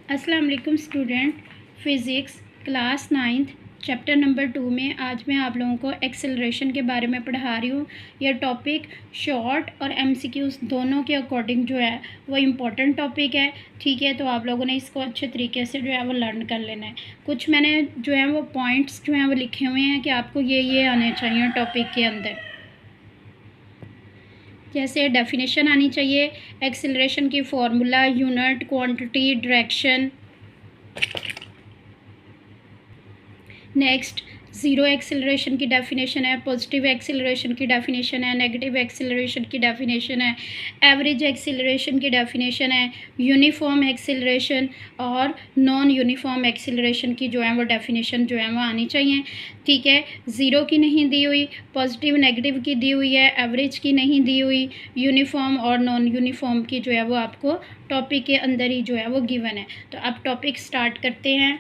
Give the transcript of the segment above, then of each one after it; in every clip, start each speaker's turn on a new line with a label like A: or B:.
A: अस्सलाम वालेकुम student. Physics class 9th chapter number 2 में आज मैं आप लोगों को एक्सेलरेशन के बारे में पढ़ा रही हूँ। यह टॉपिक शॉर्ट और एमसीक्यूज़ दोनों के अकॉर्डिंग जो है वो इम्पोर्टेंट टॉपिक है। ठीक है, तो आप लोगों ने इसको अच्छे तरीके से जो है वो लर्न कर लेना है। कुछ मैंने जो है वो पॉइंट्स जो हैं वो लिखे हुए हैं कि आपको ये आने चाहिए टॉपिक के अंदर। जैसे डेफिनेशन आनी चाहिए, एक्सेलरेशन की formula, unit, quantity, direction. Next, zero acceleration की डेफिनेशन है, पॉजिटिव एक्सेलरेशन की डेफिनेशन है, नेगेटिव एक्सेलरेशन की डेफिनेशन है, एवरेज एक्सेलरेशन की डेफिनेशन है, यूनिफॉर्म एक्सेलरेशन और नॉन यूनिफॉर्म एक्सेलरेशन की जो है वो डेफिनेशन जो है वो आनी चाहिए। ठीक है, ज़ीरो की नहीं दी हुई, पॉजिटिव नेगेटिव की दी हुई है, एवरेज की नहीं दी हुई, यूनिफॉर्म और नॉन यूनिफॉर्म की जो है वो आपको टॉपिक के अंदर ही जो है वो गिवन है। तो अब टॉपिक स्टार्ट करते हैं।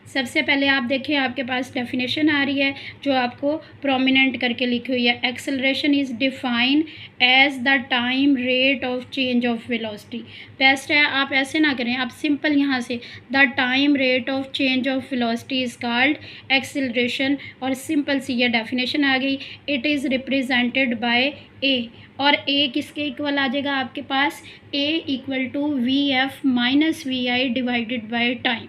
A: सबसे पहले आप देखें, आपके पास डेफिनेशन आ रही है जो आपको प्रोमिनेंट करके लिखी हुई है। Acceleration is define as the time rate of change of velocity. Best है आप ऐसे ना करें, आप सिंपल यहाँ से the time rate of change of velocity is called acceleration, और सिंपल सी ये डेफिनेशन आ गई। It is represented by a, और ए किसके इक्वल आ जाएगा आपके पास, a equal to V F minus we i divided by time.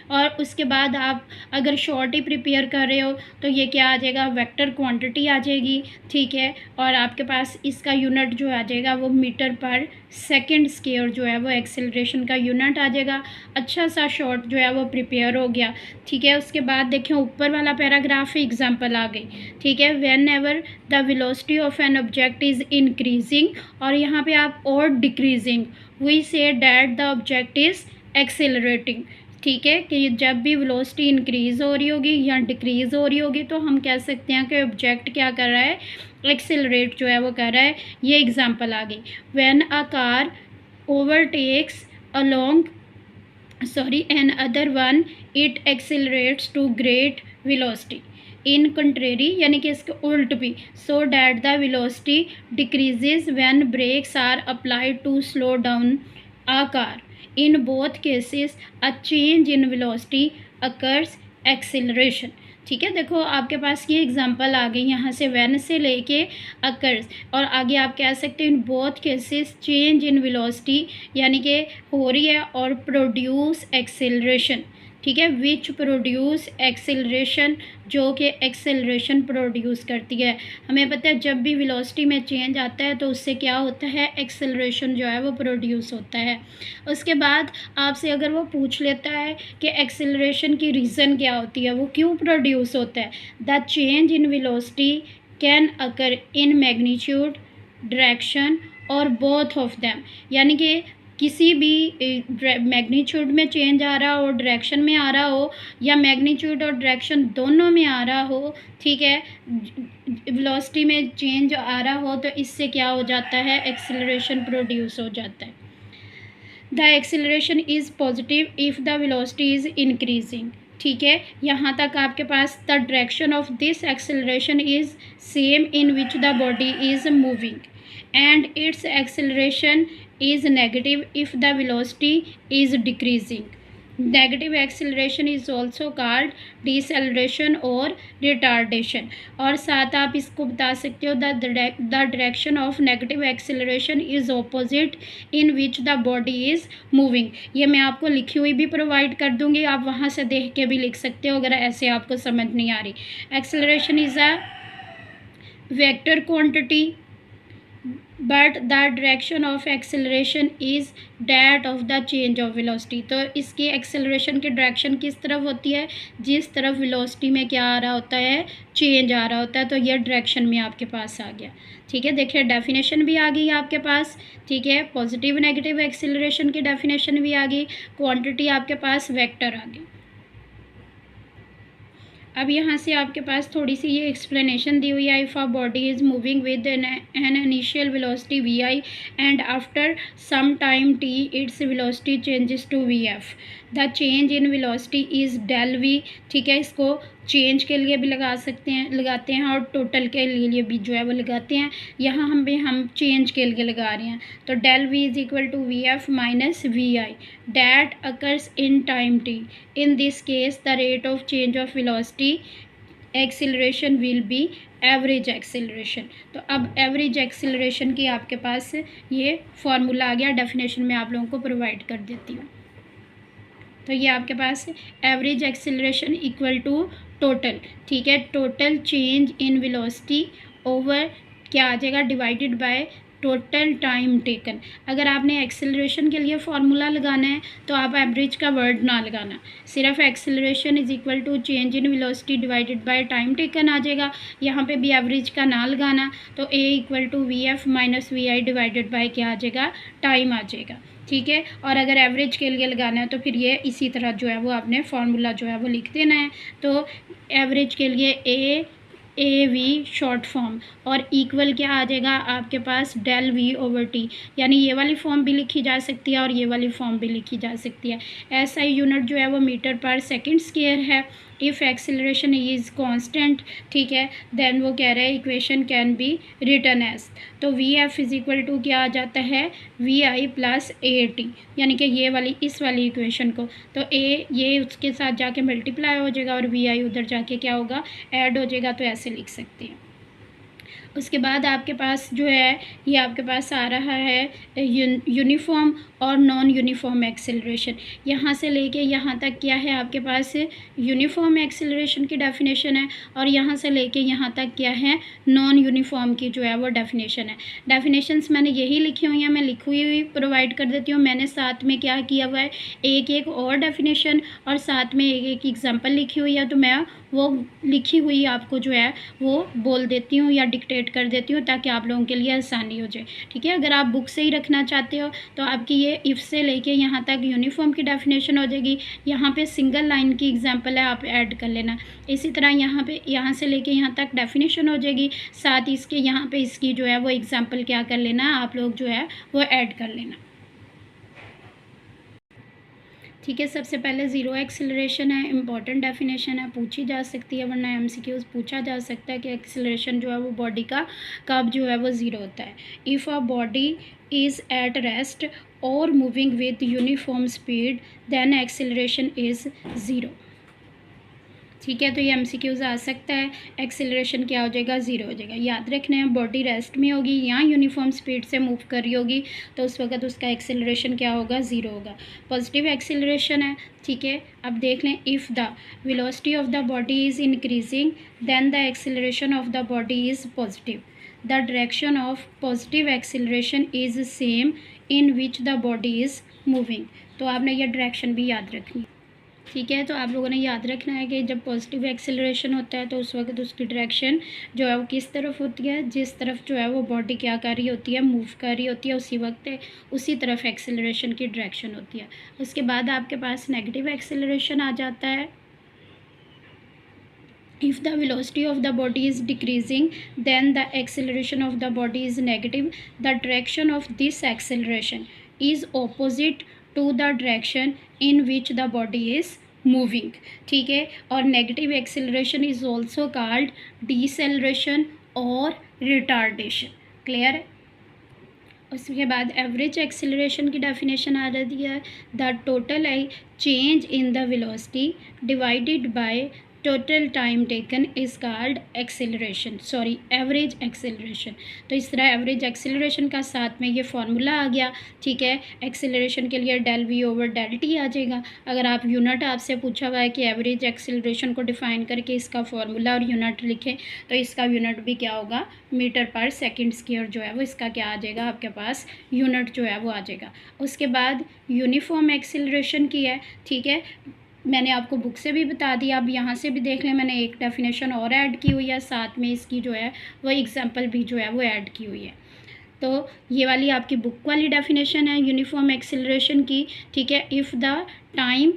A: और उसके बाद आप अगर शॉर्ट ही प्रिपेयर कर रहे हो तो ये क्या आ जाएगा, वेक्टर क्वांटिटी आ जाएगी। ठीक है, और आपके पास इसका यूनिट जो आ जाएगा वो मीटर पर सेकंड स्क्वायर जो है वो एक्सेलरेशन का यूनिट आ जाएगा। अच्छा सा शॉर्ट जो है वो प्रिपेयर हो गया। ठीक है, उसके बाद देखें ऊपर वाला पैराग्राफ एग्जाम्पल आ गई। ठीक है, whenever the velocity of an object is increasing, और यहाँ पे आप और decreasing, we say that the object is accelerating. ठीक है, कि जब भी वेलोसिटी इंक्रीज़ हो रही होगी या डिक्रीज़ हो रही होगी तो हम कह सकते हैं कि ऑब्जेक्ट क्या कर रहा है, एक्सेलरेट जो है वो कर रहा है। ये एग्जांपल आ गई, when a car overtakes another one, it accelerates to great velocity. In contrary यानी कि इसके उल्ट भी, so that the velocity decreases when brakes are applied to slow down a car. In both cases, a change in velocity occurs acceleration. ठीक है, देखो आपके पास ये एग्जांपल आ गई, यहाँ से व्हेन से लेके अकर्स, और आगे आप कह सकते हैं in both cases change in velocity यानी कि हो रही है, और प्रोड्यूस एक्सेलरेशन। ठीक है, विच प्रोड्यूस एक्सेलरेशन, जो कि एक्सेलरेशन प्रोड्यूस करती है। हमें पता है जब भी वेलोसिटी में चेंज आता है तो उससे क्या होता है, एक्सेलरेशन जो है वो प्रोड्यूस होता है। उसके बाद आपसे अगर वो पूछ लेता है कि एक्सेलरेशन की रीज़न क्या होती है, वो क्यों प्रोड्यूस होता है, the change in velocity can occur in magnitude, direction और बोथ ऑफ देम, यानी कि किसी भी मैग्नीट्यूड में चेंज आ रहा हो, डायरेक्शन में आ रहा हो, या मैग्नीट्यूड और डायरेक्शन दोनों में आ रहा हो। ठीक है, वेलोसिटी में चेंज आ रहा हो तो इससे क्या हो जाता है, एक्सेलरेशन प्रोड्यूस हो जाता है। The acceleration is positive if the velocity is increasing. ठीक है, यहाँ तक आपके पास the direction of this acceleration is same in which the body is moving, and its acceleration is negative if the velocity is decreasing. Negative acceleration is also called deceleration or retardation. और साथ आप इसको बता सकते हो the direction of negative acceleration is opposite in which the body is moving. ये मैं आपको लिखी हुई भी प्रोवाइड कर दूँगी, आप वहाँ से देख के भी लिख सकते हो अगर ऐसे आपको समझ नहीं आ रही। Acceleration is a vector quantity but the direction of acceleration is that of the change of velocity. तो इसकी एक्सेलरेशन की डायरेक्शन किस तरफ होती है, जिस तरफ वेलोसिटी में क्या आ रहा होता है, चेंज आ रहा होता है। तो ये डायरेक्शन में आपके पास आ गया। ठीक है, देखिए डेफिनेशन भी आ गई आपके पास। ठीक है, पॉजिटिव नेगेटिव एक्सेलरेशन की डेफिनेशन भी आ गई, क्वांटिटी आपके पास वेक्टर आ गई। अब यहाँ से आपके पास थोड़ी सी ये एक्सप्लेनेशन दी हुई है, if a body is moving with an initial velocity V I and after some time T its velocity changes to we F, the change in velocity is del V. ठीक है, इसको चेंज के लिए भी लगाते हैं और टोटल के लिए भी जो है वो लगाते हैं। यहाँ हम चेंज के लिए लगा रहे हैं, तो del V is equal to V F minus we I that occurs in time T. In this case the rate of change of velocity acceleration will be average acceleration. तो अब एवरेज एक्सिलरेशन की आपके पास ये formula आ गया, definition में आप लोगों को प्रोवाइड कर देती हूँ। तो ये आपके पास average acceleration equal to total, ठीक है, total change in velocity over क्या आ जाएगा, divided by total time taken. अगर आपने एक्सेलरेशन के लिए फार्मूला लगाना है तो आप एवरेज का वर्ड ना लगाना, सिर्फ acceleration is equal to change in velocity divided by time taken आ जाएगा। यहाँ पे भी एवरेज का ना लगाना, तो a equal to V F minus we i divided by क्या आ जाएगा, टाइम आ जाएगा, ठीक है। और अगर एवरेज के लिए लगाना है तो फिर ये इसी तरह जो है वो आपने फार्मूला जो है वो लिख देना है। तो एवरेज के लिए ए वी शॉर्ट फॉर्म और इक्वल क्या आ जाएगा आपके पास, डेल वी ओवर टी, यानी ये वाली फॉर्म भी लिखी जा सकती है और ये वाली फॉर्म भी लिखी जा सकती है। एसआई यूनिट जो है वो मीटर पर सेकंड स्क्वायर है। इफ़ एक्सेलरेशन इज़ कांस्टेंट, ठीक है, देन वो कह रहा है equation can be written as, तो v f is equal to क्या आ जाता है, v i plus a t, यानी कि ये वाली इस वाली इक्वेशन को, तो ए ये उसके साथ जाके मल्टीप्लाई हो जाएगा और वी आई उधर जाके क्या होगा, ऐड हो जाएगा, तो ऐसे लिख सकते हैं। उसके बाद आपके पास जो है ये आपके पास आ रहा है यूनिफॉर्म और नॉन यूनिफॉर्म एक्सेलरेशन। यहाँ से लेके यहाँ तक क्या है आपके पास यूनिफॉर्म एक्सेलरेशन की डेफिनेशन है और यहाँ से लेके यहाँ तक क्या है, नॉन यूनिफॉर्म की जो है वो डेफिनेशन है। डेफिनेशंस मैंने यही लिखी हुई हैं, मैं लिखी हुई प्रोवाइड कर देती हूँ। मैंने साथ में क्या किया हुआ है, एक और डेफिनेशन और साथ में एक एग्जाम्पल लिखी हुई है, तो मैं वो लिखी हुई आपको जो है वो बोल देती हूँ या डिक्टेट कर देती हूँ ताकि आप लोगों के लिए आसानी हो जाए, ठीक है। अगर आप बुक से ही रखना चाहते हो तो आपकी ये इफ़ से लेके यहाँ तक यूनिफॉर्म की डेफिनेशन हो जाएगी। यहाँ पे सिंगल लाइन की एग्जांपल है, आप ऐड कर लेना। इसी तरह यहाँ से लेके यहाँ तक डेफिनेशन हो जाएगी, साथ ही इसके यहाँ पे इसकी जो है वो एग्जाम्पल क्या कर लेना, आप लोग जो है वो ऐड कर लेना, ठीक है। सबसे पहले ज़ीरो एक्सेलरेशन है, इंपॉर्टेंट डेफिनेशन है, पूछी जा सकती है, वरना एमसीक्यूज पूछा जा सकता है कि एक्सेलरेशन जो है वो बॉडी का कब जो है वो ज़ीरो होता है। If a body is at rest और moving with uniform speed then acceleration is zero, ठीक है। तो ये एमसीक्यूज आ सकता है, एक्सेलरेशन क्या हो जाएगा, ज़ीरो हो जाएगा। याद रखना है, बॉडी रेस्ट में होगी या यूनिफॉर्म स्पीड से मूव कर रही होगी तो उस वक्त उसका एक्सेलरेशन क्या होगा, ज़ीरो होगा। पॉजिटिव एक्सेलरेशन है, ठीक है। अब देख लें, if the velocity of the body is increasing then the acceleration of the body is positive. The direction of positive acceleration is same in which the body is moving. तो आपने यह direction भी याद रखनी, ठीक है। तो आप लोगों ने याद रखना है कि जब पॉजिटिव एक्सेलरेशन होता है तो उस वक्त उसकी डायरेक्शन जो है वो किस तरफ होती है, जिस तरफ जो है वो बॉडी क्या कर रही होती है, मूव कर रही होती है, उसी वक्त उसी तरफ एक्सेलरेशन की डायरेक्शन होती है। उसके बाद आपके पास नेगेटिव एक्सेलरेशन आ जाता है। If the velocity of the body is decreasing, then the acceleration of the body is negative. The direction of this acceleration is opposite to the direction in which the body is moving, ठीक है। और negative acceleration is also called deceleration और retardation, clear है। उसके बाद average acceleration की definition आ रही है, the total change in the velocity divided by total time taken is called acceleration, sorry average acceleration. तो इस तरह एवरेज एक्सेलरेशन का साथ में ये फार्मूला आ गया, ठीक है। एक्सेलरेशन के लिए del v over del t आ जाएगा। अगर आप यूनिट आपसे पूछा हुआ है कि एवरेज एक्सेलरेशन को डिफ़ाइन करके इसका फार्मूला और यूनिट लिखें, तो इसका यूनिट भी क्या होगा, मीटर पर सेकेंड स्क्वायर जो है वो इसका क्या आ जाएगा, आपके पास यूनिट जो है वो आ जाएगा। उसके बाद यूनिफॉर्म एक्सेलरेशन की है, ठीक है, मैंने आपको बुक से भी बता दिया। अब यहाँ से भी देख लें, मैंने एक डेफिनेशन और ऐड की हुई है, साथ में इसकी जो है वो एग्जांपल भी जो है वो ऐड की हुई है। तो ये वाली आपकी बुक वाली डेफिनेशन है यूनिफॉर्म एक्सेलरेशन की, ठीक है। If the time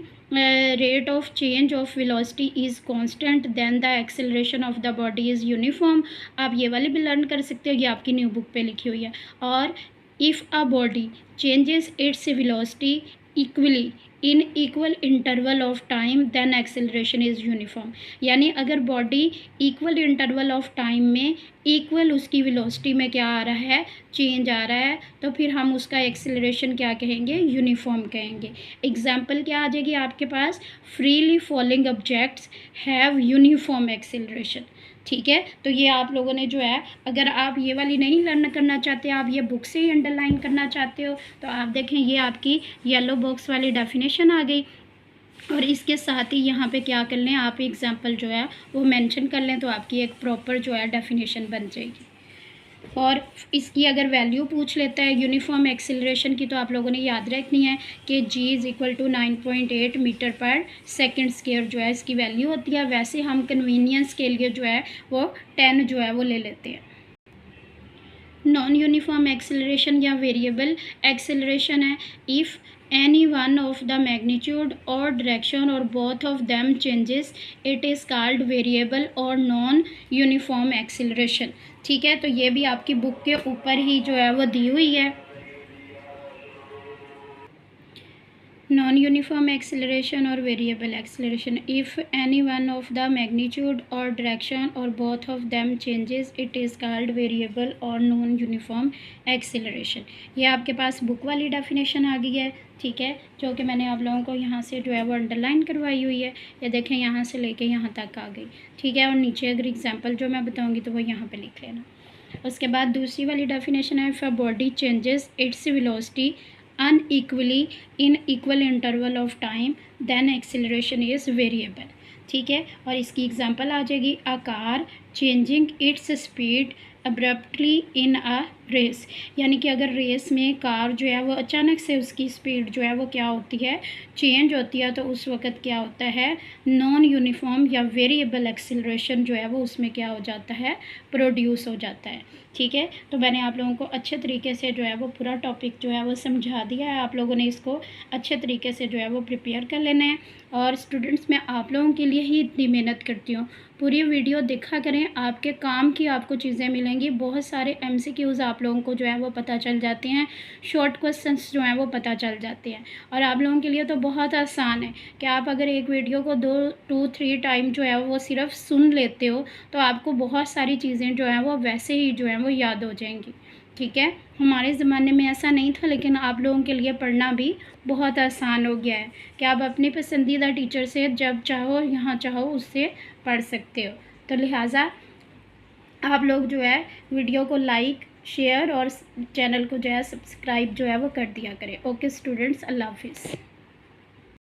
A: rate of change of velocity is constant then the acceleration of the body is uniform. आप ये वाली भी लर्न कर सकते हो, ये आपकी न्यू बुक पे लिखी हुई है। और if a body changes its velocity equally in equal interval of time then acceleration is uniform. यानी अगर body equal interval of time में इक्वल उसकी वेलोसिटी में क्या आ रहा है, चेंज आ रहा है, तो फिर हम उसका एक्सेलरेशन क्या कहेंगे, यूनिफॉर्म कहेंगे। एग्जाम्पल क्या आ जाएगी आपके पास, freely falling objects have uniform acceleration. ठीक है, तो ये आप लोगों ने जो है, अगर आप ये वाली नहीं लर्न करना चाहते, आप ये बुक से ही अंडरलाइन करना चाहते हो, तो आप देखें ये आपकी येलो बॉक्स वाली डेफिनेशन आ गई। और इसके साथ ही यहाँ पे क्या कर लें, आप एग्जांपल जो है वो मेंशन कर लें, तो आपकी एक प्रॉपर जो है डेफिनेशन बन जाएगी। और इसकी अगर वैल्यू पूछ लेता है यूनिफॉर्म एक्सेलरेशन की, तो आप लोगों ने याद रखनी है कि g = 9.8 मीटर पर सेकंड स्क्वायर जो है इसकी वैल्यू होती है। वैसे हम कन्वीनियंस के लिए जो है वो 10 जो है वो ले लेते हैं। नॉन यूनिफॉर्म एक्सेलरेशन या वेरिएबल एक्सेलरेशन है if any one of the magnitude or direction or both of them changes, it is called variable or non uniform acceleration। ठीक है, तो ये भी आपकी बुक के ऊपर ही जो है वो दी हुई है। नॉन यूनिफॉर्म एक्सेलरेशन और variable acceleration, if any one of the magnitude और डायरेक्शन और both of them changes, it is called variable और नॉन यूनिफॉर्म एक्सेलरेशन। ये आपके पास बुक वाली डेफिनेशन आ गई है। ठीक है, जो कि मैंने आप लोगों को यहाँ से जो है वो अंडरलाइन करवाई हुई है। ये देखें, यहाँ से लेके यहाँ तक आ गई। ठीक है, और नीचे अगर एग्जाम्पल जो मैं बताऊँगी तो वो यहाँ पर लिख लेना। उसके बाद दूसरी वाली डेफिनेशन है, if a body changes its velocity unequally in equal interval of time then acceleration is variable। ठीक है, और इसकी एग्जांपल आ जाएगी, a car changing its speed abruptly in a race. यानी कि अगर रेस में कार जो है वो अचानक से उसकी स्पीड जो है वो क्या होती है, चेंज होती है, तो उस वक़्त क्या होता है, नॉन यूनिफॉर्म या वेरिएबल एक्सेलरेशन जो है वो उसमें क्या हो जाता है, प्रोड्यूस हो जाता है। ठीक है, तो मैंने आप लोगों को अच्छे तरीके से जो है वो पूरा टॉपिक जो है वो समझा दिया है। आप लोगों ने इसको अच्छे तरीके से जो है वो प्रिपेयर कर लेना है। और स्टूडेंट्स, मैं आप लोगों के लिए ही इतनी मेहनत करती हूँ, पूरी वीडियो देखा करें, आपके काम की आपको चीज़ें मिलेंगी। बहुत सारे MCQs आप लोगों को जो है वो पता चल जाते हैं, शॉर्ट क्वेश्चंस जो हैं वो पता चल जाते हैं। और आप लोगों के लिए तो बहुत आसान है कि आप अगर एक वीडियो को 2-3 टाइम जो है वो सिर्फ सुन लेते हो, तो आपको बहुत सारी चीज़ें जो हैं वो वैसे ही जो हैं वो याद हो जाएंगी। ठीक है, हमारे ज़माने में ऐसा नहीं था, लेकिन आप लोगों के लिए पढ़ना भी बहुत आसान हो गया है कि आप अपने पसंदीदा टीचर से जब चाहो, यहाँ चाहो, उससे पढ़ सकते हो। तो लिहाजा आप लोग जो है वीडियो को लाइक, शेयर और चैनल को जो है सब्सक्राइब जो है वो कर दिया करें। ओके स्टूडेंट्स, अल्लाह हाफिज़।